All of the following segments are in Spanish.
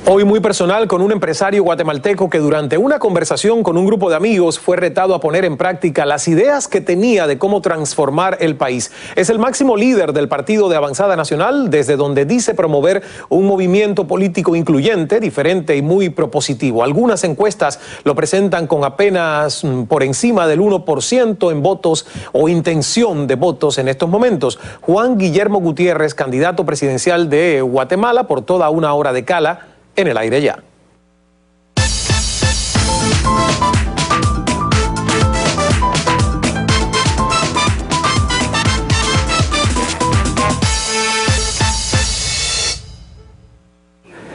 Hoy muy personal con un empresario guatemalteco que durante una conversación con un grupo de amigos fue retado a poner en práctica las ideas que tenía de cómo transformar el país. Es el máximo líder del Partido de Avanzada Nacional, desde donde dice promover un movimiento político incluyente, diferente y muy propositivo. Algunas encuestas lo presentan con apenas por encima del 1% en votos o intención de votos en estos momentos. Juan Guillermo Gutiérrez, candidato presidencial de Guatemala por toda una hora de Cala, en el aire ya.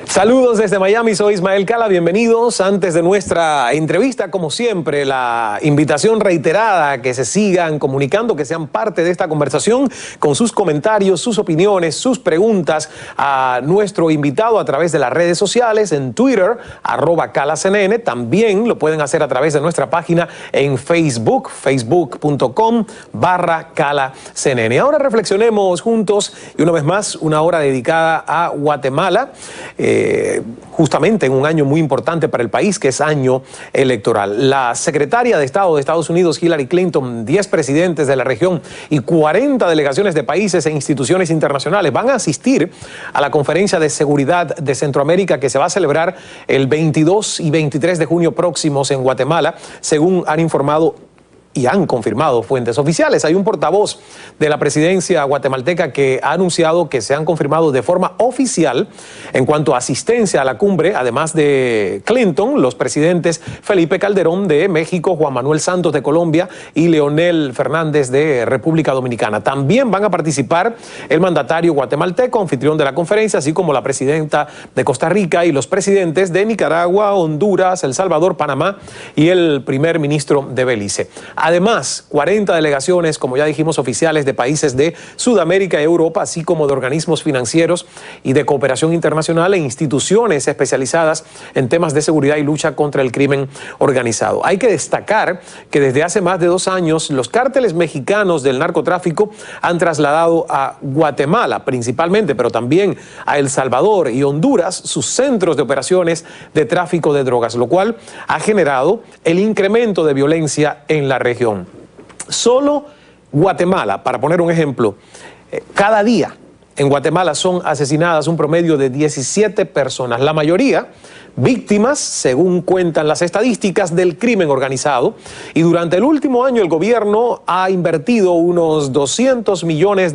Saludos desde Miami, soy Ismael Cala, bienvenidos. Antes de nuestra entrevista, como siempre, la invitación reiterada a que se sigan comunicando, que sean parte de esta conversación con sus comentarios, sus opiniones, sus preguntas a nuestro invitado a través de las redes sociales, en Twitter, @CalaCNN. También lo pueden hacer a través de nuestra página en Facebook, facebook.com/CalaCNN. Ahora reflexionemos juntos y una vez más, una hora dedicada a Guatemala. Justamente en un año muy importante para el país, que es año electoral. La secretaria de Estado de Estados Unidos, Hillary Clinton, 10 presidentes de la región y 40 delegaciones de países e instituciones internacionales van a asistir a la Conferencia de Seguridad de Centroamérica que se va a celebrar el 22 y 23 de junio próximos en Guatemala, según han informado y han confirmado fuentes oficiales. Hay un portavoz de la presidencia guatemalteca que ha anunciado que se han confirmado de forma oficial en cuanto a asistencia a la cumbre, además de Clinton, los presidentes Felipe Calderón de México, Juan Manuel Santos de Colombia y Leonel Fernández de República Dominicana. También van a participar el mandatario guatemalteco, anfitrión de la conferencia, así como la presidenta de Costa Rica y los presidentes de Nicaragua, Honduras, El Salvador, Panamá y el primer ministro de Belice. Además, 40 delegaciones, como ya dijimos, oficiales de países de Sudamérica y Europa, así como de organismos financieros y de cooperación internacional e instituciones especializadas en temas de seguridad y lucha contra el crimen organizado. Hay que destacar que desde hace más de 2 años los cárteles mexicanos del narcotráfico han trasladado a Guatemala principalmente, pero también a El Salvador y Honduras sus centros de operaciones de tráfico de drogas, lo cual ha generado el incremento de violencia en la región. Solo Guatemala, para poner un ejemplo, cada día en Guatemala son asesinadas un promedio de 17 personas, la mayoría víctimas, según cuentan las estadísticas, del crimen organizado. Y durante el último año el gobierno ha invertido unos $200 millones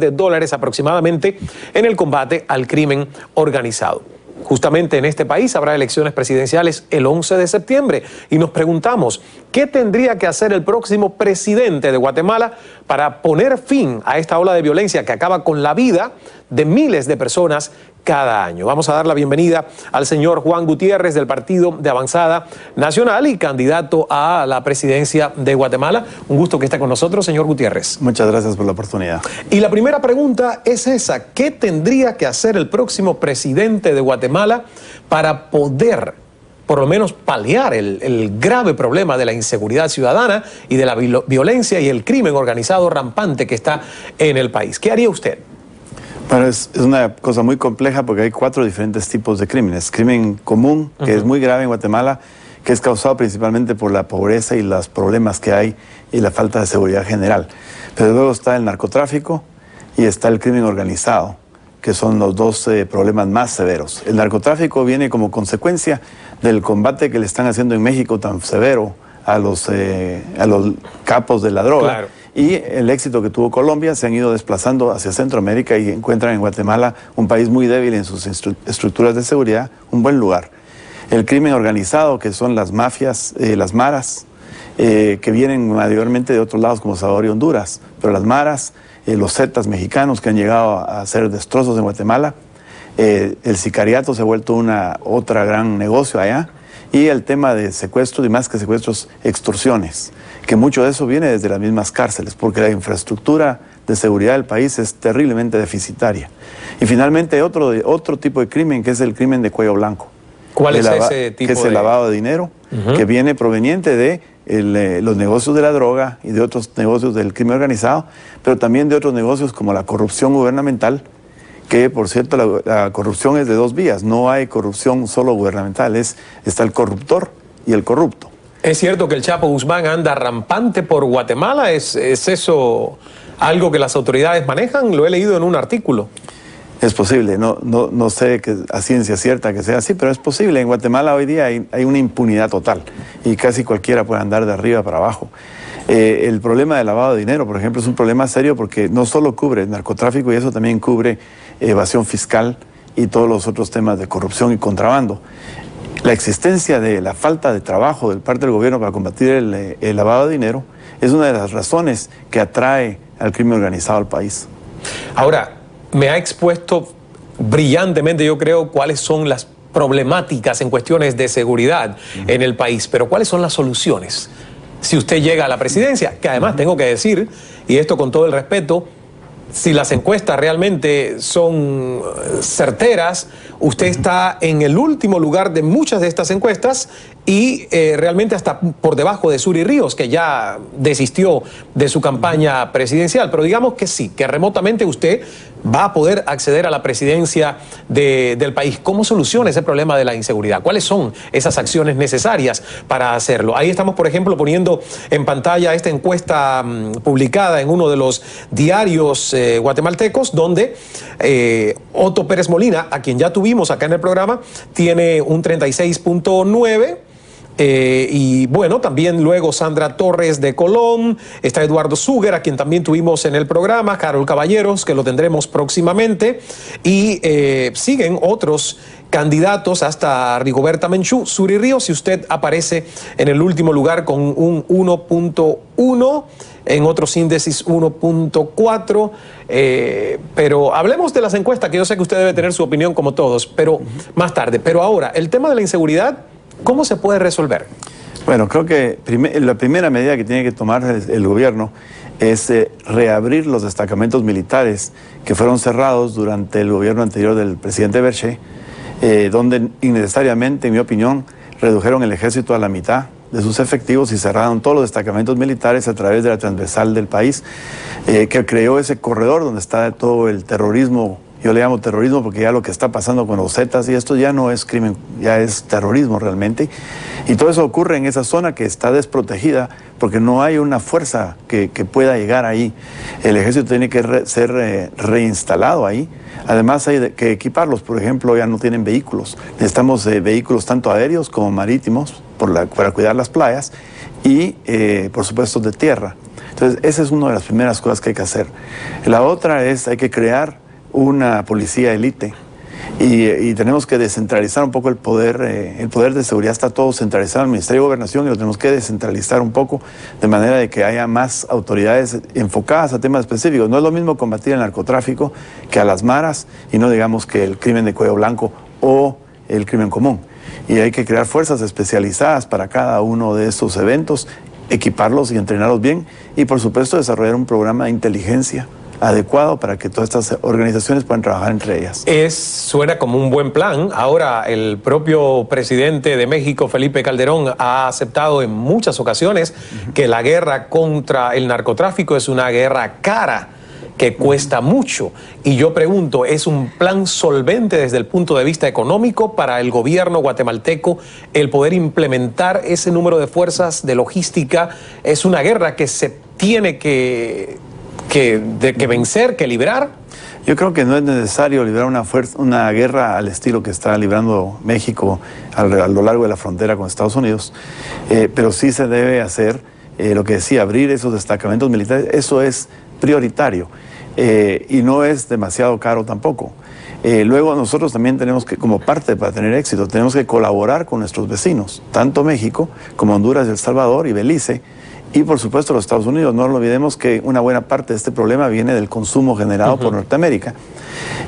aproximadamente en el combate al crimen organizado. Justamente en este país habrá elecciones presidenciales el 11 de septiembre y nos preguntamos, ¿qué tendría que hacer el próximo presidente de Guatemala para poner fin a esta ola de violencia que acaba con la vida de miles de personas cada año? Vamos a dar la bienvenida al señor Juan Gutiérrez del Partido de Avanzada Nacional y candidato a la presidencia de Guatemala. Un gusto que esté con nosotros, señor Gutiérrez. Muchas gracias por la oportunidad. Y la primera pregunta es esa: ¿qué tendría que hacer el próximo presidente de Guatemala para poder, por lo menos, paliar el grave problema de la inseguridad ciudadana y de la violencia y el crimen organizado rampante que está en el país? ¿Qué haría usted? Bueno, es una cosa muy compleja porque hay 4 diferentes tipos de crímenes. Crimen común, que es muy grave en Guatemala, que es causado principalmente por la pobreza y los problemas que hay y la falta de seguridad general. Pero luego está el narcotráfico y está el crimen organizado, que son los 2 problemas más severos. El narcotráfico viene como consecuencia del combate que le están haciendo en México tan severo a los capos de la droga. Claro. Y el éxito que tuvo Colombia, se han ido desplazando hacia Centroamérica y encuentran en Guatemala un país muy débil en sus estructuras de seguridad, un buen lugar. El crimen organizado, que son las mafias, las maras, que vienen mayormente de otros lados como Salvador y Honduras, pero las maras, los zetas mexicanos que han llegado a hacer destrozos en Guatemala, el sicariato se ha vuelto otra gran negocio allá, y el tema de secuestros y más que secuestros, extorsiones, que mucho de eso viene desde las mismas cárceles, porque la infraestructura de seguridad del país es terriblemente deficitaria. Y finalmente otro tipo de crimen, que es el crimen de cuello blanco. ¿Cuál es ese tipo? Que es el lavado de dinero, que viene proveniente de los negocios de la droga y de otros negocios del crimen organizado, pero también de otros negocios como la corrupción gubernamental, que por cierto la corrupción es de dos vías, no hay corrupción solo gubernamental, está el corruptor y el corrupto. ¿Es cierto que el Chapo Guzmán anda rampante por Guatemala? ¿Es eso algo que las autoridades manejan? Lo he leído en un artículo. Es posible, no sé que a ciencia cierta que sea así, pero es posible. En Guatemala hoy día hay una impunidad total y casi cualquiera puede andar de arriba para abajo. El problema del lavado de dinero, por ejemplo, es un problema serio porque no solo cubre el narcotráfico y eso también cubre evasión fiscal y todos los otros temas de corrupción y contrabando. La existencia de la falta de trabajo del parte del gobierno para combatir el lavado de dinero es una de las razones que atrae al crimen organizado al país. Ahora, me ha expuesto brillantemente, yo creo, cuáles son las problemáticas en cuestiones de seguridad en el país, pero ¿cuáles son las soluciones? Si usted llega a la presidencia, que además tengo que decir, y esto con todo el respeto, si las encuestas realmente son certeras, usted está en el último lugar de muchas de estas encuestas y realmente hasta por debajo de Suri Ríos, que ya desistió de su campaña presidencial. Pero digamos que sí, que remotamente usted va a poder acceder a la presidencia del país. ¿Cómo soluciona ese problema de la inseguridad? ¿Cuáles son esas acciones necesarias para hacerlo? Ahí estamos, por ejemplo, poniendo en pantalla esta encuesta publicada en uno de los diarios guatemaltecos, donde Otto Pérez Molina, a quien ya tuvimos acá en el programa, tiene un 36.9%. Y bueno, también luego Sandra Torres de Colón, está Eduardo Zuger, a quien también tuvimos en el programa, Carol Caballeros, que lo tendremos próximamente, y siguen otros candidatos hasta Rigoberta Menchú. Suri Ríos, si usted aparece en el último lugar con un 1.1, en otros índices 1.4, pero hablemos de las encuestas, que yo sé que usted debe tener su opinión como todos, pero más tarde. Pero ahora, el tema de la inseguridad, ¿cómo se puede resolver? Bueno, creo que la primera medida que tiene que tomar el gobierno es reabrir los destacamentos militares que fueron cerrados durante el gobierno anterior del presidente Berché, donde innecesariamente, en mi opinión, redujeron el ejército a la mitad de sus efectivos y cerraron todos los destacamentos militares a través de la transversal del país, que creó ese corredor donde está todo el terrorismo. Yo le llamo terrorismo porque ya lo que está pasando con los Zetas y esto ya no es crimen, ya es terrorismo realmente. Y todo eso ocurre en esa zona que está desprotegida porque no hay una fuerza que pueda llegar ahí. El ejército tiene que ser reinstalado ahí. Además hay que equiparlos, por ejemplo, ya no tienen vehículos. Necesitamos vehículos tanto aéreos como marítimos para cuidar las playas y, por supuesto, de tierra. Entonces, esa es una de las primeras cosas que hay que hacer. La otra es, hay que crear una policía élite y tenemos que descentralizar un poco el poder de seguridad está todo centralizado en el Ministerio de Gobernación y lo tenemos que descentralizar un poco de manera de que haya más autoridades enfocadas a temas específicos. No es lo mismo combatir el narcotráfico que a las maras y no digamos que el crimen de cuello blanco o el crimen común. Y hay que crear fuerzas especializadas para cada uno de estos eventos, equiparlos y entrenarlos bien y por supuesto desarrollar un programa de inteligencia adecuado para que todas estas organizaciones puedan trabajar entre ellas. Suena como un buen plan. Ahora, el propio presidente de México, Felipe Calderón, ha aceptado en muchas ocasiones que la guerra contra el narcotráfico es una guerra cara, que cuesta mucho. Y yo pregunto, ¿es un plan solvente desde el punto de vista económico para el gobierno guatemalteco el poder implementar ese número de fuerzas de logística? ¿Es una guerra que se tiene que vencer, que librar? Yo creo que no es necesario librar una guerra al estilo que está librando México a lo largo de la frontera con Estados Unidos, pero sí se debe hacer lo que decía, abrir esos destacamentos militares. Eso es prioritario y no es demasiado caro tampoco. Luego nosotros también tenemos que, como parte para tener éxito, tenemos que colaborar con nuestros vecinos, tanto México como Honduras, El Salvador y Belice, y por supuesto los Estados Unidos. No olvidemos que una buena parte de este problema viene del consumo generado por Norteamérica.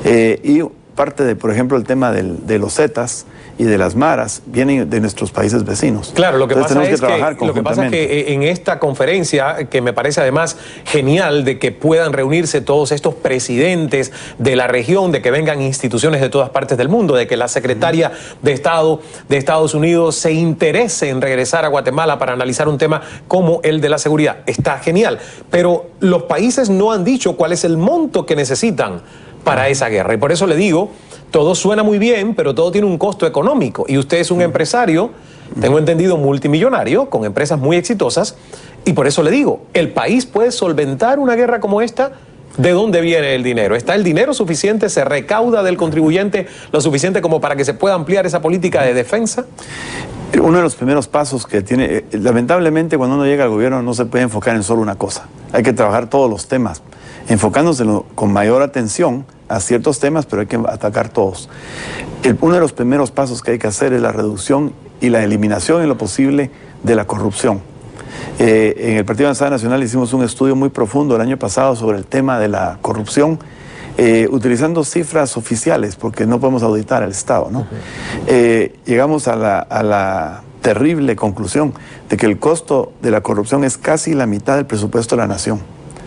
Y parte de, por ejemplo, el tema de los Zetas y de las maras vienen de nuestros países vecinos. Claro, lo que Entonces, pasa es que en esta conferencia, que me parece además genial de que puedan reunirse todos estos presidentes de la región, de que vengan instituciones de todas partes del mundo, de que la secretaria de Estado de Estados Unidos se interese en regresar a Guatemala para analizar un tema como el de la seguridad. Está genial, pero los países no han dicho cuál es el monto que necesitan para esa guerra. Y por eso le digo, todo suena muy bien, pero todo tiene un costo económico. Y usted es un empresario, tengo entendido, multimillonario, con empresas muy exitosas. Y por eso le digo, ¿el país puede solventar una guerra como esta? ¿De dónde viene el dinero? ¿Está el dinero suficiente? ¿Se recauda del contribuyente lo suficiente como para que se pueda ampliar esa política de defensa? Uno de los primeros pasos que tiene, lamentablemente cuando uno llega al gobierno no se puede enfocar en solo una cosa. Hay que trabajar todos los temas, enfocándose con mayor atención a ciertos temas, pero hay que atacar todos. Uno de los primeros pasos que hay que hacer es la reducción y la eliminación en lo posible de la corrupción. En el Partido Avanzada Nacional hicimos un estudio muy profundo el año pasado sobre el tema de la corrupción, utilizando cifras oficiales, porque no podemos auditar al Estado, ¿no? Llegamos a la terrible conclusión de que el costo de la corrupción es casi la mitad del presupuesto de la nación.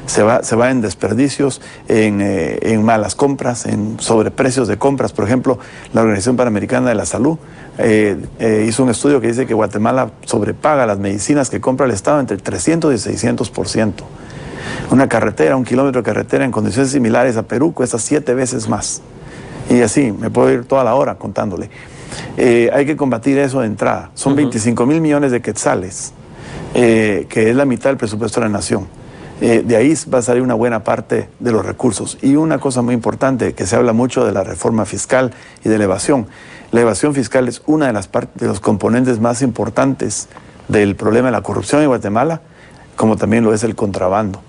Se va en desperdicios, en malas compras, en sobreprecios de compras. Por ejemplo, la Organización Panamericana de la Salud hizo un estudio que dice que Guatemala sobrepaga las medicinas que compra el Estado entre 300 y 600%. Una carretera, un kilómetro de carretera en condiciones similares a Perú cuesta 7 veces más. Y así, me puedo ir toda la hora contándole. Hay que combatir eso de entrada. Son 25.000 millones de quetzales, que es la mitad del presupuesto de la nación. De ahí va a salir una buena parte de los recursos. Y una cosa muy importante, que se habla mucho de la reforma fiscal y de la evasión. La evasión fiscal es una de los componentes más importantes del problema de la corrupción en Guatemala, como también lo es el contrabando.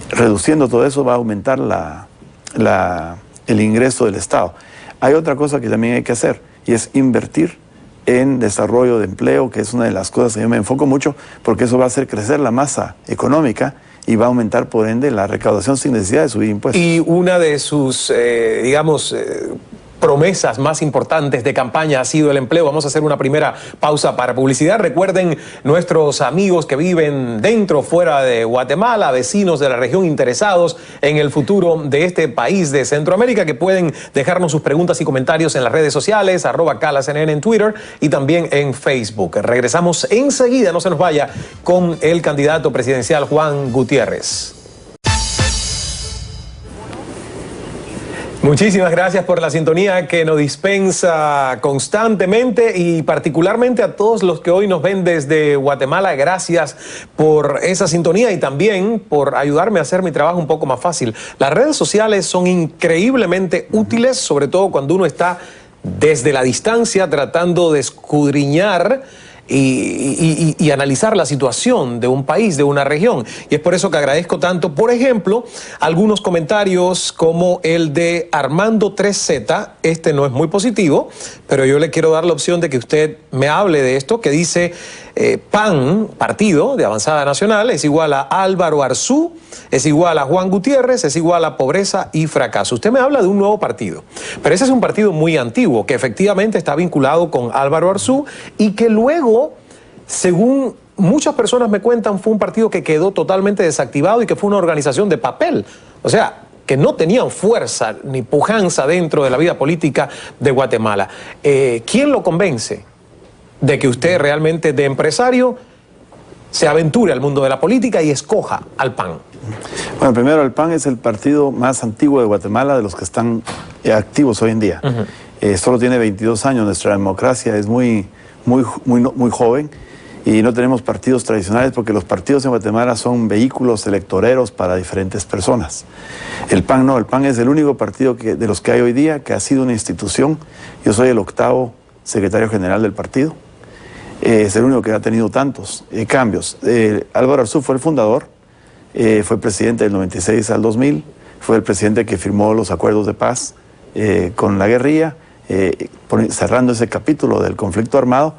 Reduciendo todo eso va a aumentar el ingreso del Estado. Hay otra cosa que también hay que hacer, y es invertir en desarrollo de empleo, que es una de las cosas que yo me enfoco mucho, porque eso va a hacer crecer la masa económica y va a aumentar, por ende, la recaudación sin necesidad de subir impuestos. Y una de sus, promesas más importantes de campaña ha sido el empleo. Vamos a hacer una primera pausa para publicidad. Recuerden, nuestros amigos que viven dentro o fuera de Guatemala, vecinos de la región interesados en el futuro de este país de Centroamérica, que pueden dejarnos sus preguntas y comentarios en las redes sociales, @CalaCNN en Twitter y también en Facebook. Regresamos enseguida, no se nos vaya, con el candidato presidencial Juan Gutiérrez. Muchísimas gracias por la sintonía que nos dispensa constantemente, y particularmente a todos los que hoy nos ven desde Guatemala. Gracias por esa sintonía y también por ayudarme a hacer mi trabajo un poco más fácil. Las redes sociales son increíblemente útiles, sobre todo cuando uno está desde la distancia tratando de escudriñar y analizar la situación de un país, de una región. Y es por eso que agradezco tanto, por ejemplo, algunos comentarios como el de Armando 3Z. Este no es muy positivo, pero yo le quiero dar la opción de que usted me hable de esto, que dice PAN, Partido de Avanzada Nacional, es igual a Álvaro Arzú, es igual a Juan Gutiérrez, es igual a pobreza y fracaso. Usted me habla de un nuevo partido, pero ese es un partido muy antiguo, que efectivamente está vinculado con Álvaro Arzú y que luego, según muchas personas me cuentan, fue un partido que quedó totalmente desactivado y que fue una organización de papel. O sea, que no tenían fuerza ni pujanza dentro de la vida política de Guatemala. ¿Quién lo convence de que usted realmente, de empresario, se aventure al mundo de la política y escoja al PAN? Bueno, primero, el PAN es el partido más antiguo de Guatemala, de los que están activos hoy en día. Solo tiene 22 años, nuestra democracia es muy joven y no tenemos partidos tradicionales, porque los partidos en Guatemala son vehículos electoreros para diferentes personas. El PAN no, el PAN es el único partido de los que hay hoy día que ha sido una institución. Yo soy el 8º secretario general del partido. Es el único que ha tenido tantos cambios. Álvaro Arzú fue el fundador, fue presidente del 96 al 2000, fue el presidente que firmó los acuerdos de paz con la guerrilla, cerrando ese capítulo del conflicto armado.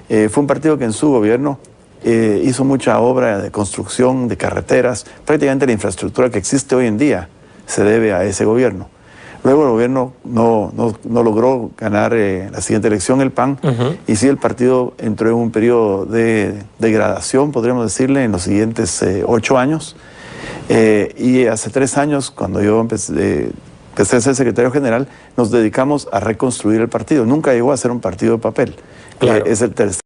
Fue un partido que en su gobierno hizo mucha obra de construcción de carreteras. Prácticamente la infraestructura que existe hoy en día se debe a ese gobierno. Luego el gobierno no logró ganar la siguiente elección, el PAN, y sí, el partido entró en un periodo de degradación, podríamos decirle, en los siguientes 8 años. Y hace 3 años, cuando yo empecé a ser secretario general, nos dedicamos a reconstruir el partido. Nunca llegó a ser un partido de papel. Claro. Es el tercer